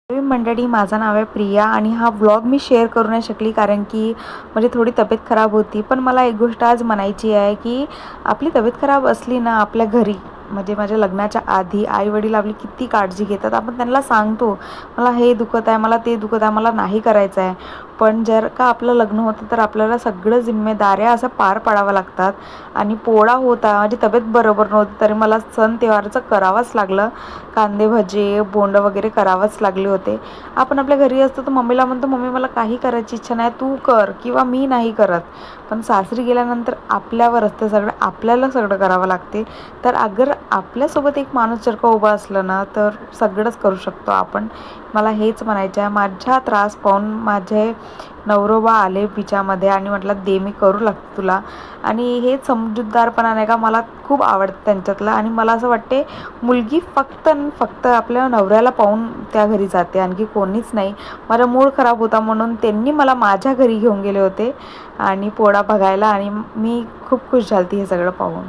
मंडळी, माझं नाव आहे प्रिया आणि हा व्लॉग मी शेअर करू नाही शकली कारण की म्हणजे थोडी तब्येत खराब होती. पण मला एक गोष्ट आज म्हणायची आहे की आपली तब्येत खराब असली ना, आपल्या घरी म्हणजे माझ्या लग्नाच्या आधी आई-वडील आपली किती काळजी घेतात. आपण त्यांना सांगतो, मला हे दुखत आहे, मला ते दुखत आहे, मला नाही करायचं आहे. पण जर का आपलं लग्न होतं तर आपल्याला सगळं जिम्मेदाऱ्या असं पार पाडाव्या लागतात. आणि पोळा होता, माझी तब्येत बरोबर नव्हती तरी मला सण त्योहाराचं करावंच लागलं. कांदे भजे, बोंड वगैरे करावंच लागले होते. आपण आपल्या घरी असतो तर मम्मीला म्हणतो, मम्मी मला काही करायची इच्छा नाही, तू कर, किंवा मी नाही करत. पण सासरी गेल्यानंतर आपल्यावर असतं सगळं, आपल्याला सगळं करावं लागते. तर अगर आपल्यासोबत एक माणूस जर का उभा असला ना, तर सगळंच करू शकतो आपण. मला हेच म्हणायचं आहे. माझा त्रास पाहून माझे नवरोबा आले बिचामध्ये आणि म्हटलं, दे मी करू लागते तुला. आणि हे समजूतदारपणा नाही का मला खूप आवडतं त्यांच्यातलं. आणि मला असं वाटते, मुलगी फक्त आणि फक्त आपल्या नवऱ्याला पाहून त्या घरी जाते, आणखी कोणीच नाही. माझा मूड खराब होता म्हणून त्यांनी मला माझ्या घरी घेऊन गेले होते आणि पोळा बघायला, आणि मी खूप खुश झाली हे सगळं पाहून.